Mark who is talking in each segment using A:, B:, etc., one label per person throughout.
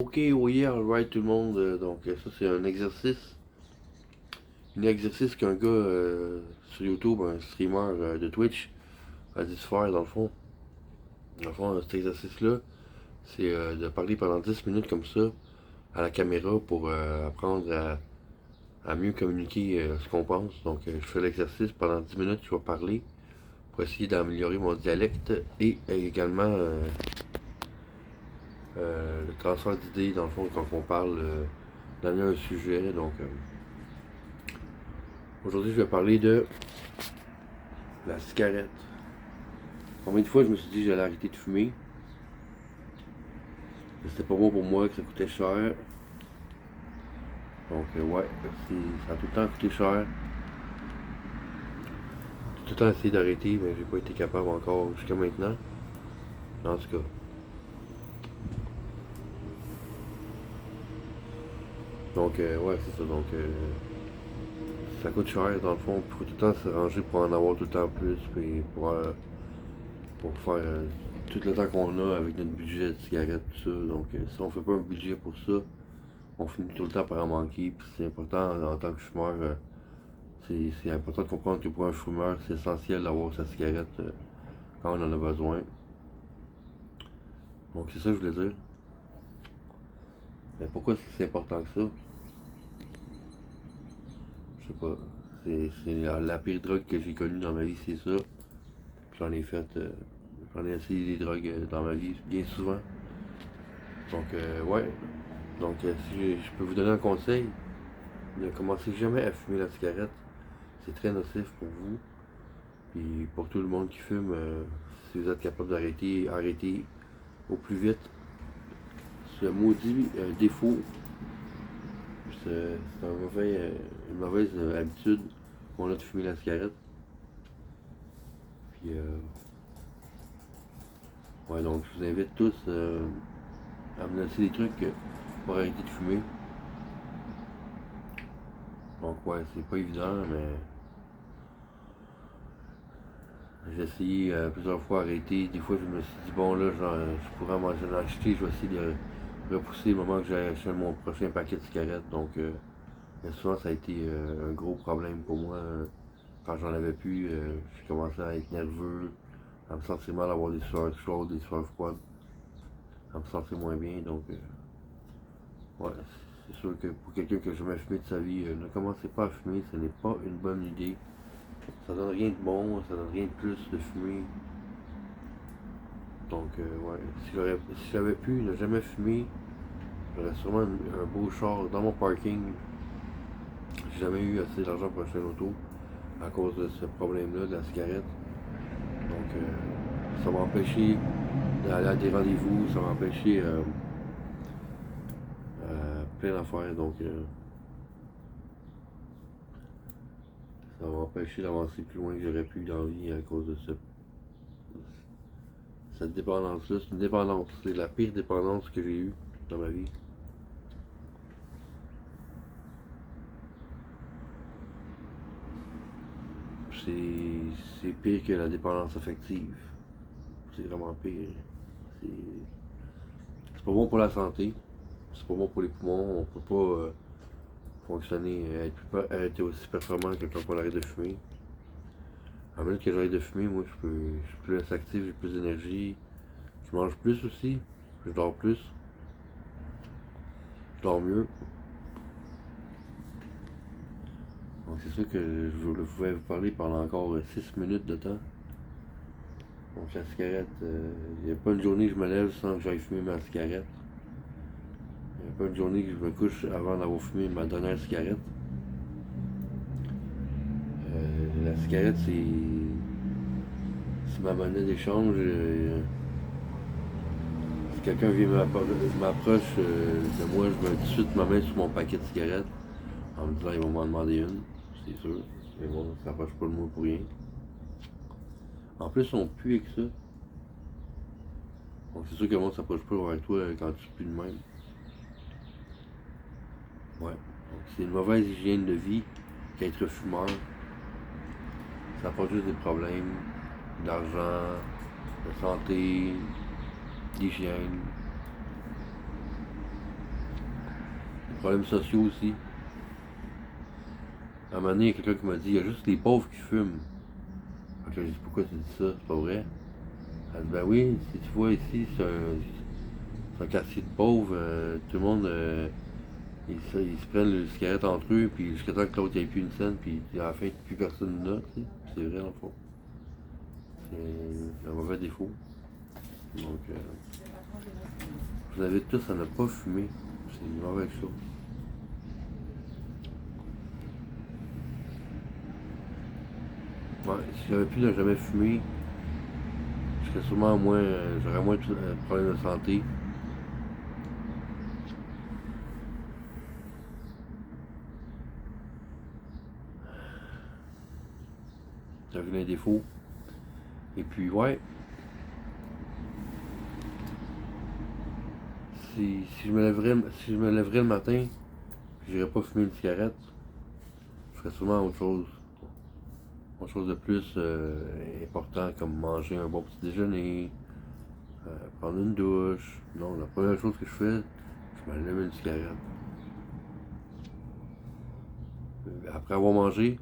A: Ok, oh yeah, alright tout le monde. Ça c'est un exercice. Un exercice qu'un gars sur YouTube, un streamer de Twitch, a dû se faire dans le fond. Dans le fond, cet exercice-là, c'est de parler pendant 10 minutes comme ça à la caméra pour apprendre à mieux communiquer ce qu'on pense. Je fais l'exercice pendant 10 minutes, je vais parler pour essayer d'améliorer mon dialecte et également le transfert d'idées dans le fond quand on parle d'amener un sujet. Aujourd'hui, je vais parler de la cigarette. Combien de fois je me suis dit que j'allais arrêter de fumer? C'était pas bon pour moi, que ça coûtait cher. Ouais, ça a tout le temps coûté cher. J'ai tout le temps essayé d'arrêter, mais j'ai pas été capable encore jusqu'à maintenant. En tout cas. Ouais, c'est ça. Ça coûte cher dans le fond. Il faut tout le temps se ranger pour en avoir tout le temps plus. Puis pour faire tout le temps qu'on a avec notre budget de cigarettes, tout ça. Si on fait pas un budget pour ça, on finit tout le temps par en manquer. Puis c'est important en tant que fumeur. C'est important de comprendre que pour un fumeur, c'est essentiel d'avoir sa cigarette quand on en a besoin. Donc c'est ça que je voulais dire. Mais pourquoi c'est important que ça? Je sais pas. C'est la pire drogue que j'ai connue dans ma vie, c'est ça. Puis j'en ai essayé des drogues dans ma vie bien souvent. Ouais. Si je peux vous donner un conseil, ne commencez jamais à fumer la cigarette. C'est très nocif pour vous. Puis pour tout le monde qui fume, si vous êtes capable d'arrêter, arrêtez au plus vite. Ce maudit défaut, une mauvaise habitude qu'on a de fumer la cigarette. Puis, ouais, donc je vous invite tous à me laisser des trucs pour arrêter de fumer. Donc, ouais, c'est pas évident, mais j'ai essayé plusieurs fois d'arrêter. Des fois, je me suis dit, bon, là, je pourrais m'en acheter, je vais essayer de repousser le moment que j'ai acheté mon prochain paquet de cigarettes. Mais souvent, ça a été un gros problème pour moi. Quand j'en avais plus, j'ai commencé à être nerveux, à me sentir mal, à avoir des sueurs chaudes, des sueurs froides, à me sentir moins bien. Ouais, c'est sûr que pour quelqu'un qui n'a jamais fumé de sa vie, ne commencez pas à fumer, ce n'est pas une bonne idée. Ça donne rien de bon, ça donne rien de plus de fumer. Ouais, si j'avais pu ne jamais fumer, j'aurais sûrement un beau char dans mon parking. J'ai jamais eu assez d'argent pour acheter une auto à cause de ce problème-là de la cigarette. Ça m'a empêché d'aller à des rendez-vous, ça m'a empêché plein d'affaires. Ça m'a empêché d'avancer plus loin que j'aurais pu dans la vie à cause de cette dépendance-là. C'est une dépendance, c'est la pire dépendance que j'ai eue dans ma vie. C'est pire que la dépendance affective. C'est vraiment pire. C'est pas bon pour la santé. C'est pas bon pour les poumons. On peut pas fonctionner, être aussi performant que quand on arrête de fumer. À minute que j'arrête de fumer, moi je suis plus actif, j'ai plus d'énergie. Je mange plus aussi. Je dors plus. Je dors mieux. Donc c'est sûr que je pouvais vous parler pendant encore 6 minutes de temps. Donc la cigarette, il n'y a pas une journée que je me lève sans que j'aille fumer ma cigarette. Il n'y a pas une journée que je me couche avant d'avoir fumé ma dernière cigarette. La cigarette, c'est ma monnaie d'échange. Si quelqu'un vient m'approche de moi, je mets tout de suite ma main sur mon paquet de cigarettes en me disant il va m'en demander une, c'est sûr. Mais bon, ça s'approche pas de moi pour rien. En plus, on pue avec ça. Donc c'est sûr que le monde s'approche pas avec toi quand tu pues de même. Ouais. Donc c'est une mauvaise hygiène de vie qu'être fumeur. Ça apporte juste des problèmes d'argent, de santé, d'hygiène. Problèmes sociaux aussi. À un moment donné, il y a quelqu'un qui m'a dit, il y a juste les pauvres qui fument. Fait que là, j'ai dit, pourquoi tu dis ça? C'est pas vrai. Elle dit, ben oui, si tu vois ici, c'est un quartier de pauvres, tout le monde, ils se prennent le cigarette entre eux, puis jusqu'à temps que l'autre n'ait plus une scène, puis à la fin, plus personne n'a, tu sais. C'est vrai, en fond. C'est un mauvais défaut. Donc, je vous invite tous à ne pas fumer. C'est une mauvaise chose. Ouais, si j'avais pu ne jamais fumer, je serais sûrement moins, j'aurais moins de problèmes de santé. Ça un défaut. Et puis, ouais, si je me lèverais le matin, je n'irais pas fumer une cigarette, je ferais sûrement autre chose de plus important, comme manger un bon petit déjeuner, prendre une douche. Non, la première chose que je fais, je m'allume une cigarette. Après avoir mangé,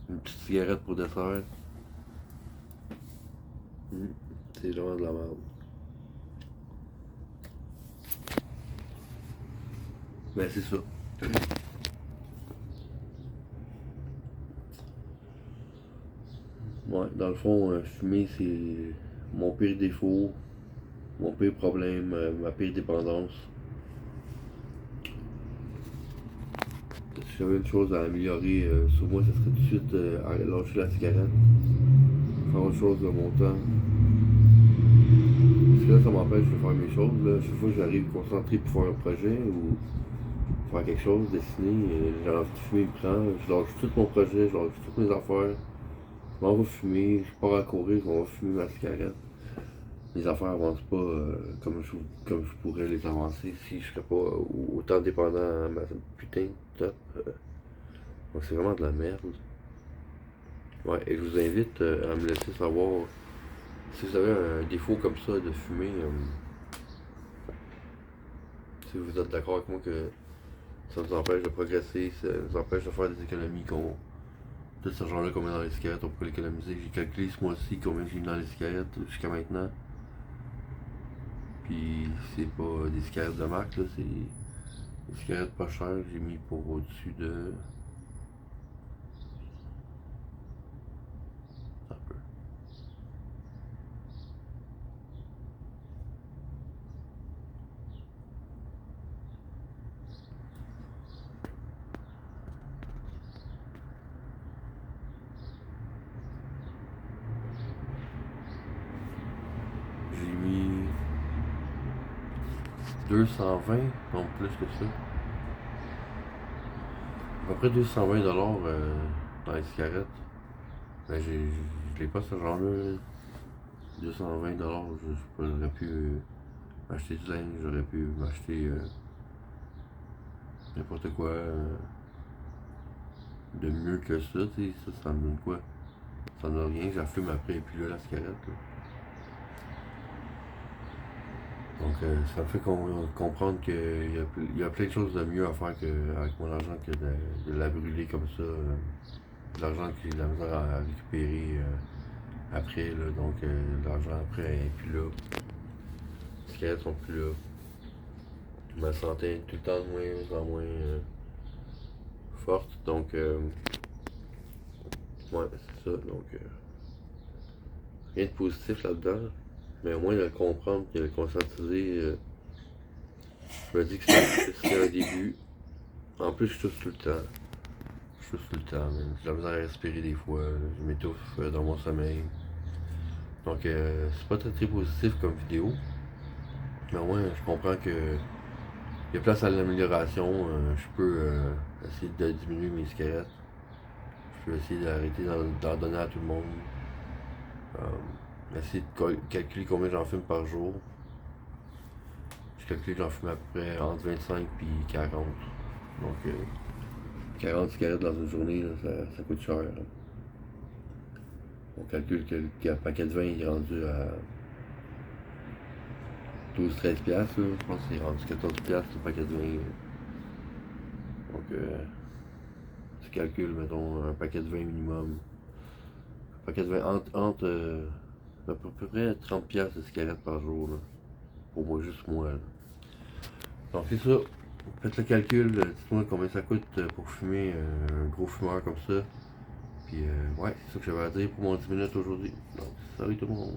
A: une petite cigarette pour dessert. C'est vraiment de la merde. Ben c'est ça. Ouais, dans le fond, fumer c'est mon pire défaut, mon pire problème, ma pire dépendance. Si j'avais une chose à améliorer sur moi, ce serait tout de suite lâcher la cigarette, faire autre chose de mon temps. Parce que là, ça m'empêche de faire mes choses. Là. Chaque fois que j'arrive concentré pour faire un projet ou faire quelque chose, dessiner, j'ai envie de fumer le temps, je lâche tout mon projet, je lâche toutes mes affaires, je m'en vais fumer, je pars à courir, je m'en vais fumer ma cigarette. Les affaires avancent pas comme je pourrais les avancer si je serais pas autant dépendant à ma putain de top. Donc c'est vraiment de la merde. Ouais, et je vous invite à me laisser savoir si vous avez un défaut comme ça de fumer, si vous êtes d'accord avec moi que ça nous empêche de progresser, ça nous empêche de faire des économies de cet argent-là qu'on met dans les cigarettes, on peut l'économiser. J'ai calculé ce mois-ci combien j'ai mis dans les cigarettes jusqu'à maintenant. Puis c'est pas des cigarettes de marque, là, c'est des cigarettes pas chères. J'ai mis pour au-dessus de. Un peu. J'ai mis 220, non plus que ça. À peu près 220$ dans les cigarettes. Mais je l'ai pas ce genre-là. 220$, j'aurais pu m'acheter du linge, j'aurais pu m'acheter n'importe quoi de mieux que ça, tu sais, ça me donne quoi? Ça me donne rien, je la fume après et puis là la cigarette. Là. Donc ça me fait comprendre qu'il y a plein de choses de mieux à faire avec mon argent que de la brûler comme ça. De l'argent que j'ai de la misère à récupérer après, là, donc l'argent après n'est plus là. Les cigarettes sont plus là. Ma santé est tout le temps de moins en moins forte, donc ouais, c'est ça, donc rien de positif là-dedans, mais au moins de le comprendre et de le conscientiser, je me dis que c'est un début. En plus, je tousse tout le temps. Je tousse tout le temps, même. J'ai la misère à respirer des fois, je m'étouffe dans mon sommeil. Donc, c'est pas très, très positif comme vidéo, mais au moins, je comprends que il y a place à l'amélioration. Je peux essayer de diminuer mes cigarettes. Je peux essayer d'arrêter d'en donner à tout le monde. Essayer de calculer combien j'en fume par jour. Je calcule que j'en fume à peu près entre 25 et 40. Donc 40 cigarettes dans une journée, là, ça coûte cher. Là. On calcule que le paquet de 20 est rendu à 12-13$. Je pense que c'est rendu 14$ le paquet de 20. Donc, tu calcules, mettons, un paquet de 20 minimum. Un paquet de 20, à peu près 30$ de cigarettes par jour, là. Pour moi, juste moi, là. Donc, c'est ça. Faites le calcul, dites-moi combien ça coûte pour fumer un gros fumeur comme ça. Puis, ouais, c'est ça que j'avais à dire pour mon 10 minutes aujourd'hui. Donc, salut tout le monde.